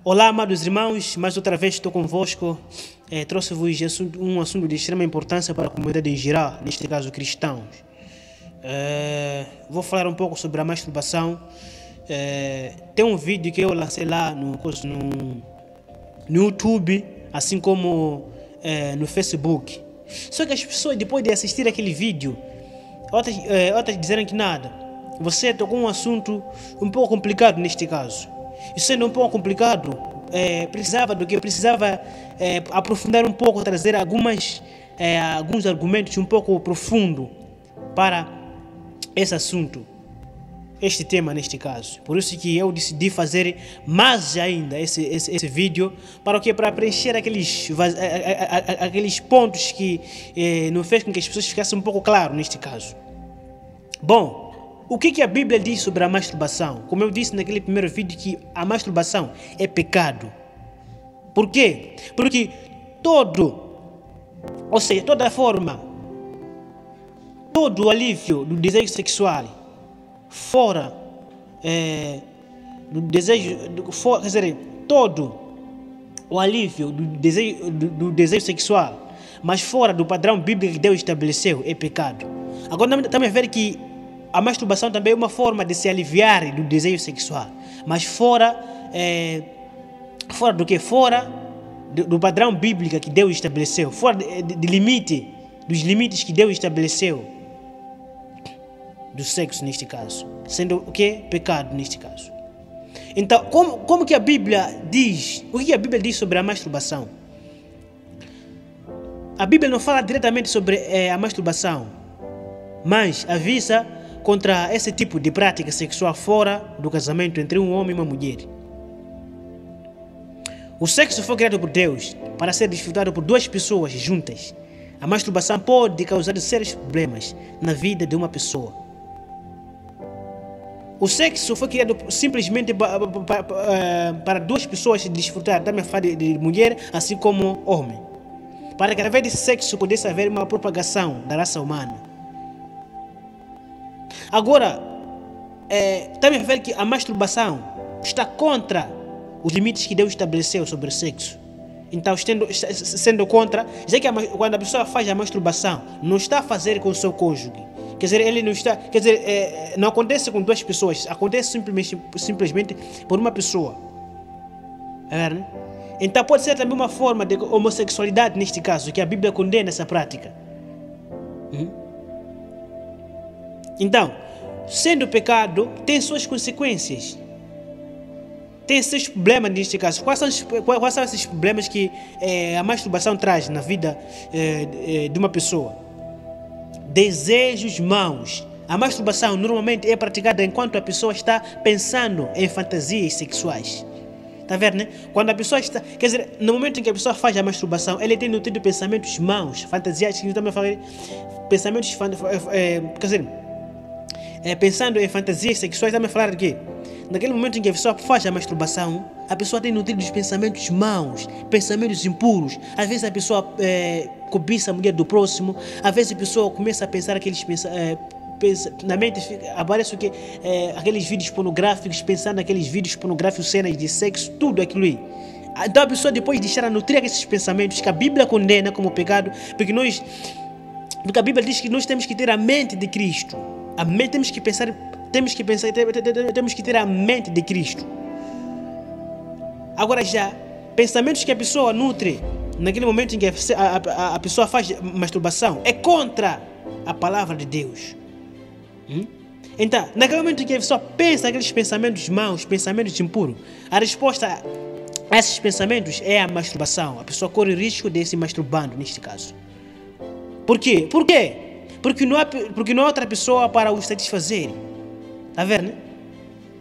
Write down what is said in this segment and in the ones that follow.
Olá, amados irmãos, mais outra vez estou convosco. Trouxe-vos um assunto de extrema importância para a comunidade em geral, neste caso cristãos. Vou falar um pouco sobre a masturbação. Tem um vídeo que eu lancei lá no YouTube, assim como no Facebook. Só que as pessoas, depois de assistir aquele vídeo, outras disseram que nada. Você tocou um assunto um pouco complicado neste caso. E sendo um pouco complicado, precisava aprofundar um pouco, trazer alguns argumentos um pouco profundos para esse assunto, este tema neste caso. Por isso que eu decidi fazer mais ainda esse vídeo, para o quê? Para preencher aqueles pontos que não fez com que as pessoas ficassem um pouco claro neste caso. Bom, o que a Bíblia diz sobre a masturbação? Como eu disse naquele primeiro vídeo, que a masturbação é pecado. Por quê? Porque todo o alívio do desejo sexual fora do desejo, todo o alívio do desejo sexual, mas fora do padrão bíblico que Deus estabeleceu, é pecado. Agora também ver que a masturbação também é uma forma de se aliviar do desejo sexual, mas fora do que? Fora do padrão bíblico que Deus estabeleceu, fora dos limites que Deus estabeleceu do sexo neste caso, sendo o que? Pecado neste caso. Então, como que a Bíblia diz? O que a Bíblia diz sobre a masturbação? A Bíblia não fala diretamente sobre a masturbação, mas avisa contra esse tipo de prática sexual fora do casamento entre um homem e uma mulher. O sexo foi criado por Deus para ser desfrutado por duas pessoas juntas. A masturbação pode causar sérios problemas na vida de uma pessoa. O sexo foi criado simplesmente para duas pessoas se desfrutar, também fala de mulher assim como homem, para que através desse sexo pudesse haver uma propagação da raça humana. Agora, também ver que a masturbação está contra os limites que Deus estabeleceu sobre o sexo. Então, sendo contra, já que quando a pessoa faz a masturbação, não está a fazer com o seu cônjuge. Quer dizer, ele não está, não acontece com duas pessoas, acontece simplesmente por uma pessoa. Então pode ser também uma forma de homossexualidade neste caso, que a Bíblia condena essa prática. Então, sendo pecado, tem suas consequências. Tem seus problemas neste caso. Quais são esses problemas que a masturbação traz na vida de uma pessoa? Desejos maus. A masturbação normalmente é praticada enquanto a pessoa está pensando em fantasias sexuais. Está vendo, né? Quando a pessoa está... Quer dizer, no momento em que a pessoa faz a masturbação, ele tem nutrido pensamentos maus, fantasias, que também falam, pensamentos... pensando em fantasias sexuais, também falar de quê? Naquele momento em que a pessoa faz a masturbação, a pessoa tem nutrido os pensamentos maus, pensamentos impuros. Às vezes a pessoa cobiça a mulher do próximo, às vezes a pessoa começa a pensar aqueles na mente aparece o que? Aqueles vídeos pornográficos, pensando naqueles vídeos pornográficos, cenas de sexo, tudo aquilo aí. Então a pessoa, depois de deixar a nutrir esses pensamentos que a Bíblia condena como pecado, porque a Bíblia diz que nós temos que ter a mente de Cristo. Temos que ter a mente de Cristo. Agora já, pensamentos que a pessoa nutre naquele momento em que a pessoa faz masturbação é contra a palavra de Deus. Então, naquele momento em que a pessoa pensa aqueles pensamentos maus, pensamentos impuros, a resposta a esses pensamentos é a masturbação. A pessoa corre o risco de se masturbando neste caso. Por quê? Porque não há outra pessoa para o satisfazer. Está vendo?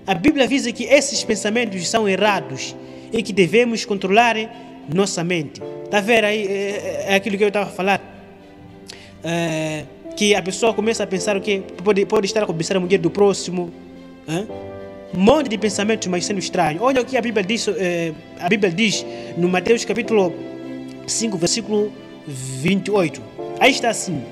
A Bíblia avisa que esses pensamentos são errados e que devemos controlar nossa mente. Está vendo aí? É aquilo que eu estava a falar. Que a pessoa começa a pensar o quê? Pode estar a cobiçar a mulher do próximo. Um monte de pensamentos, mas sendo estranho. Olha o que a Bíblia diz no Mateus capítulo 5, versículo 28. Aí está assim.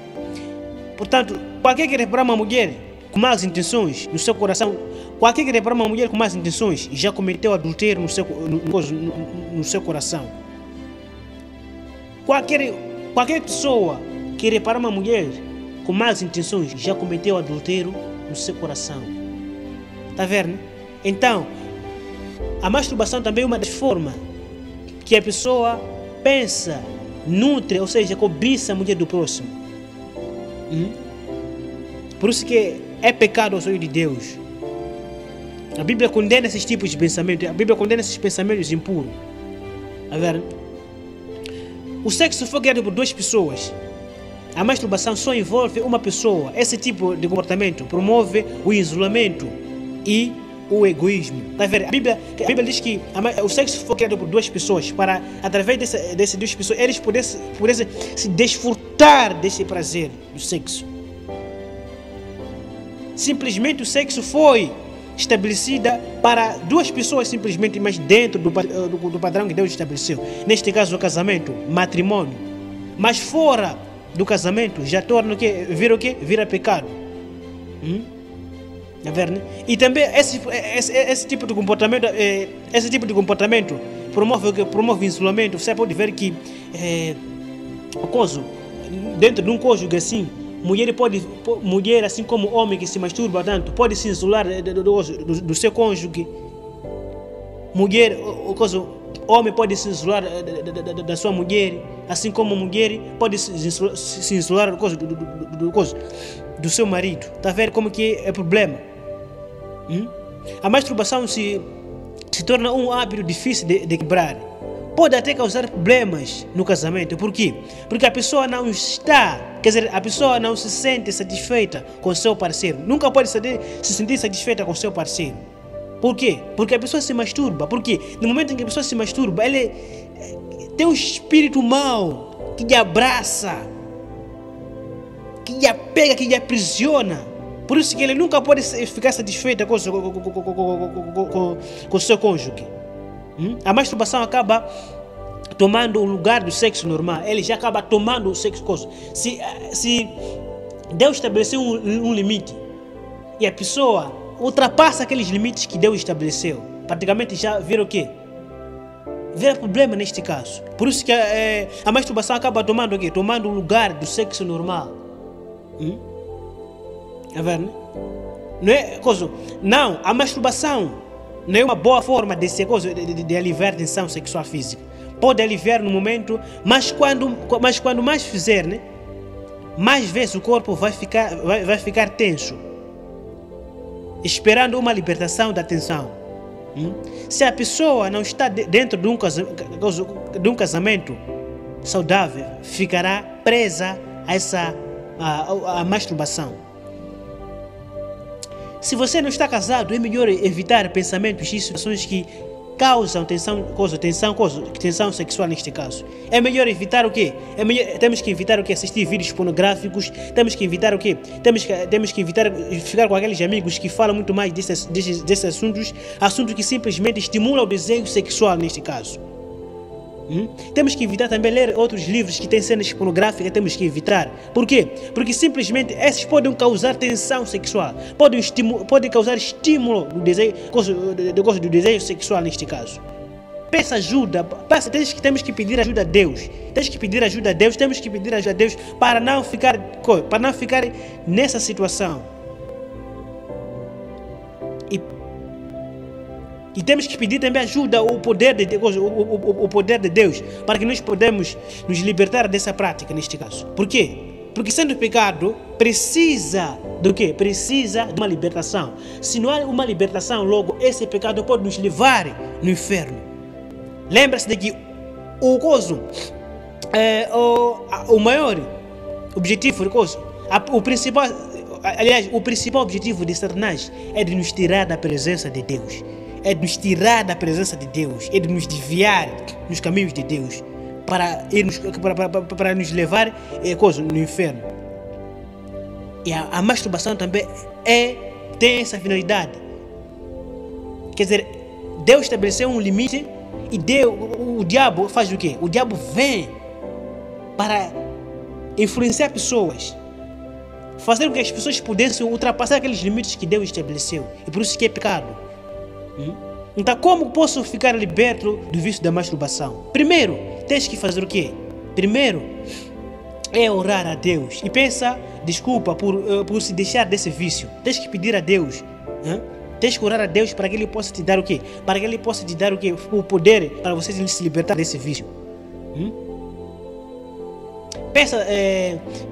Portanto, qualquer que reparar uma mulher com más intenções no seu coração, Qualquer que repara uma mulher com más intenções já cometeu adultério no seu coração. Qualquer pessoa que repara uma mulher com más intenções já cometeu adultério no seu coração. Está vendo? Então, a masturbação também é uma das formas que a pessoa pensa, nutre, ou seja, cobiça a mulher do próximo. Por isso que é pecado aos olhos de Deus. A Bíblia condena esses tipos de pensamento. A Bíblia condena esses pensamentos impuros. Tá vendo? O sexo foi criado por duas pessoas. A masturbação só envolve uma pessoa. Esse tipo de comportamento promove o isolamento e o egoísmo. Tá vendo? A Bíblia diz que o sexo foi criado por duas pessoas para, através dessas duas pessoas, eles pudessem se desfrutar desse prazer do sexo. Simplesmente o sexo foi estabelecida para duas pessoas simplesmente, mas dentro do padrão que Deus estabeleceu. Neste caso, o casamento, matrimônio. Mas fora do casamento já torna o quê? Vira pecado. É verdade? E também esse tipo de comportamento promove isolamento. Você pode ver que dentro de um cônjuge assim, mulher assim como homem que se masturba tanto, pode se isolar do seu cônjuge. Homem pode se isolar da sua mulher, assim como mulher pode se isolar do seu marido. Está vendo como que é problema? A masturbação se torna um hábito difícil de quebrar. Pode até causar problemas no casamento. Por quê? Porque a pessoa não a pessoa não se sente satisfeita com seu parceiro. Nunca pode se sentir satisfeita com seu parceiro. Por quê? Porque a pessoa se masturba. Porque no momento em que a pessoa se masturba, ele tem um espírito mau que lhe abraça, que lhe apega, que lhe aprisiona. Por isso que ele nunca pode ficar satisfeito com o seu cônjuge. A masturbação acaba tomando o lugar do sexo normal. Ele já acaba tomando o sexo. Se Deus estabeleceu um limite e a pessoa ultrapassa aqueles limites que Deus estabeleceu, praticamente já vira o quê? Vira problema neste caso. Por isso que a masturbação acaba tomando o quê? Tomando o lugar do sexo normal. É verdade? Não, a masturbação não é uma boa forma de aliviar a tensão sexual física. Pode aliviar no momento, mas quando mais fizer, né, mais vezes o corpo vai ficar tenso, esperando uma libertação da tensão. Se a pessoa não está dentro de um casamento saudável, ficará presa a masturbação. Se você não está casado, é melhor evitar pensamentos e situações que causam tensão sexual neste caso. É melhor evitar o quê? Temos que evitar o quê? Assistir vídeos pornográficos. Temos que evitar o quê? Temos que evitar ficar com aqueles amigos que falam muito mais desses assuntos que simplesmente estimulam o desejo sexual neste caso. Temos que evitar também ler outros livros que têm cenas pornográficas. Temos que evitar. Por quê? Porque simplesmente esses podem causar tensão sexual, podem causar estímulo do desejo sexual neste caso. Peça ajuda. Temos que pedir ajuda a Deus. Temos que pedir ajuda a Deus para não ficar nessa situação. E temos que pedir também ajuda ao poder de Deus, para que nós podemos nos libertar dessa prática neste caso. Por quê? Porque sendo pecado, precisa do quê? Precisa de uma libertação. Se não há uma libertação, logo esse pecado pode nos levar no inferno. Lembra-se de que o maior objetivo, o principal objetivo de Satanás é de nos tirar da presença de Deus. É de nos tirar da presença de Deus, é de nos desviar nos caminhos de Deus, para nos levar no inferno. E a masturbação também tem essa finalidade. Quer dizer, Deus estabeleceu um limite e o diabo faz o quê? O diabo vem para influenciar pessoas, fazer com que as pessoas pudessem ultrapassar aqueles limites que Deus estabeleceu. E por isso que é pecado. Então, como posso ficar liberto do vício da masturbação? Primeiro, tens que fazer o quê? Primeiro, é orar a Deus. E pensa, desculpa por se deixar desse vício. Tens que pedir a Deus. Tens que orar a Deus para que Ele possa te dar o quê? Para que Ele possa te dar o quê? O poder para você se libertar desse vício.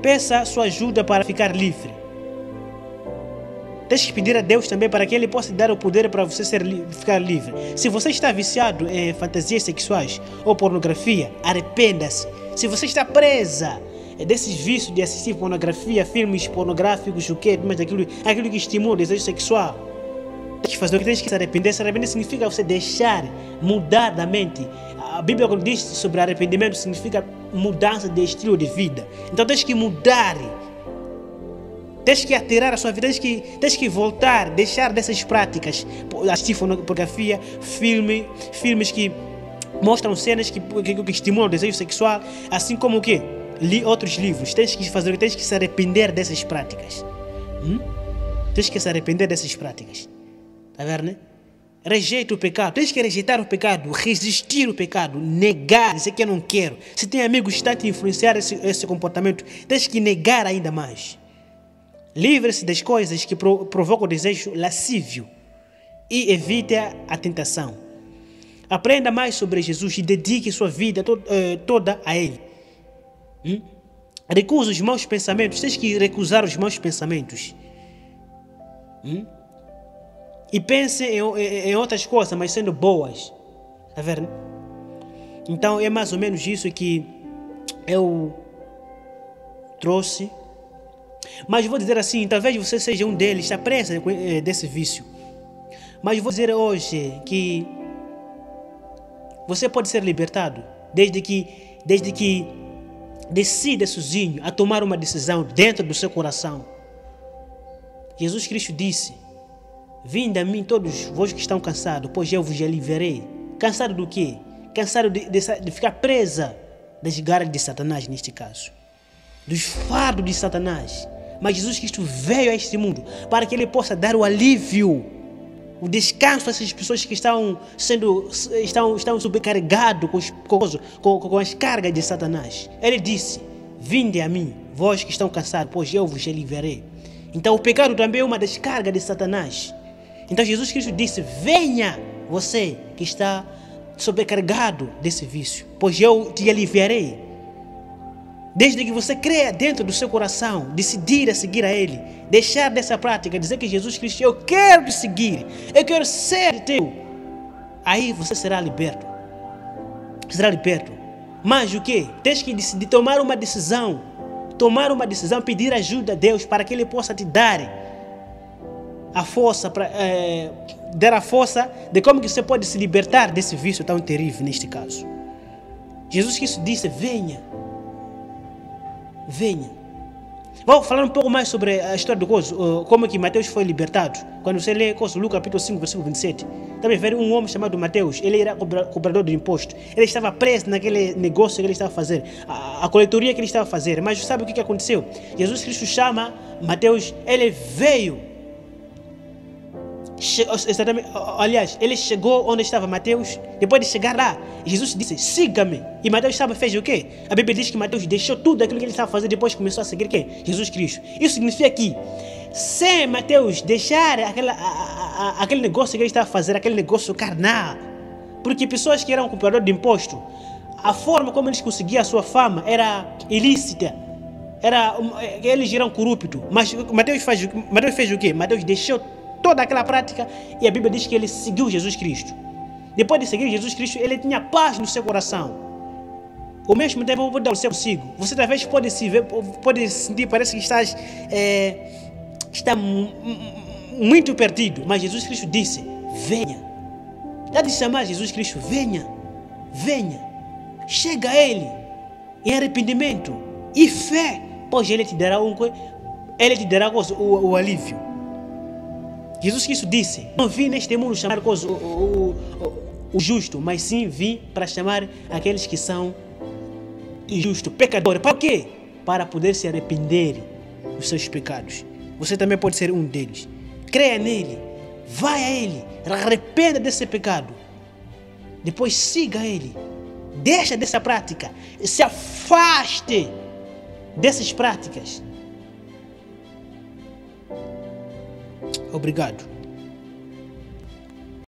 Peça sua ajuda para ficar livre. Tens que pedir a Deus também para que Ele possa te dar o poder para você ficar livre. Se você está viciado em fantasias sexuais ou pornografia, arrependa-se. Se você está presa desses vícios de assistir pornografia, filmes pornográficos, o que, mas aquilo que estimula o desejo sexual, tens que fazer o que tens que se arrepender. Se arrepender significa você deixar, mudar da mente. A Bíblia, quando diz sobre arrependimento, significa mudança de estilo de vida. Então tens que mudar, tens que atirar a sua vida, tens que voltar, deixar dessas práticas, assistir pornografia, filmes que mostram cenas que estimulam o desejo sexual, assim como o quê? Outros livros. Tens que fazer, tens que se arrepender dessas práticas. Tens que se arrepender dessas práticas. Está vendo, né? Rejeita o pecado. Tens que rejeitar o pecado, resistir o pecado, negar, dizer que eu não quero. Se tem amigos que estão a te influenciar esse comportamento, tens que negar ainda mais. Livre-se das coisas que provocam o desejo lascívio e evite a tentação. Aprenda mais sobre Jesus e dedique sua vida toda a Ele. Recusa os maus pensamentos. Tens que recusar os maus pensamentos. E pense em outras coisas, mas sendo boas. Tá vendo? Então é mais ou menos isso que eu trouxe. Mas vou dizer assim, talvez você seja um deles, está presa desse vício. Mas vou dizer hoje que você pode ser libertado desde que decida sozinho a tomar uma decisão dentro do seu coração. Jesus Cristo disse: vinde a mim todos vós que estão cansados, pois eu vos aliviarei. Cansado do quê? Cansado de ficar presa das garras de Satanás, neste caso, dos fardos de Satanás. Mas Jesus Cristo veio a este mundo para que Ele possa dar o alívio, o descanso a essas pessoas que estão sobrecarregadas com as cargas de Satanás. Ele disse: vinde a mim, vós que estão cansados, pois eu vos aliviarei. Então o pecado também é uma descarga de Satanás. Então Jesus Cristo disse: venha você que está sobrecarregado desse vício, pois eu te aliviarei. Desde que você creia dentro do seu coração, decidir a seguir a Ele, deixar dessa prática, dizer que Jesus Cristo, eu quero te seguir, eu quero ser teu, aí você será liberto. Será liberto. Mas o que? Tens que decidir, tomar uma decisão, pedir ajuda a Deus para que Ele possa te dar a força, dar a força de como que você pode se libertar desse vício tão terrível neste caso. Jesus Cristo disse: venha. Venha. Vou falar um pouco mais sobre a história do coso, como que Mateus foi libertado. Quando você lê Lucas capítulo 5, versículo 27, também vê um homem chamado Mateus. Ele era cobrador de imposto. Ele estava preso naquele negócio que ele estava fazendo, a coletoria que ele estava fazendo. Mas sabe o que aconteceu? Jesus Cristo chama Mateus, ele veio. Aliás, ele chegou onde estava Mateus. Depois de chegar lá, Jesus disse: siga-me. E Mateus fez o quê? A Bíblia diz que Mateus deixou tudo aquilo que ele estava fazendo, depois começou a seguir quem? Jesus Cristo. Isso significa que sem Mateus deixar aquele negócio que ele estava fazendo, aquele negócio carnal, porque pessoas que eram cobradores de imposto, a forma como eles conseguiam a sua fama era ilícita, eles eram corruptos. Mas Mateus fez o quê? Mateus deixou toda aquela prática e a Bíblia diz que ele seguiu Jesus Cristo. Depois de seguir Jesus Cristo, ele tinha paz no seu coração. Ao mesmo tempo, pode dar o seu consigo. Você talvez pode sentir, parece que está muito perdido, mas Jesus Cristo disse: venha. Dá de chamar Jesus Cristo: venha, venha. Chega a Ele em arrependimento e fé, pois Ele te dará o alívio. Jesus Cristo disse: não vim neste mundo chamar o justo, mas sim vim para chamar aqueles que são injustos, pecadores. Para quê? Para poder se arrepender os seus pecados. Você também pode ser um deles. Creia nele, vai a ele, arrependa desse pecado. Depois siga ele. Deixa dessa prática. Se afaste dessas práticas. Obrigado.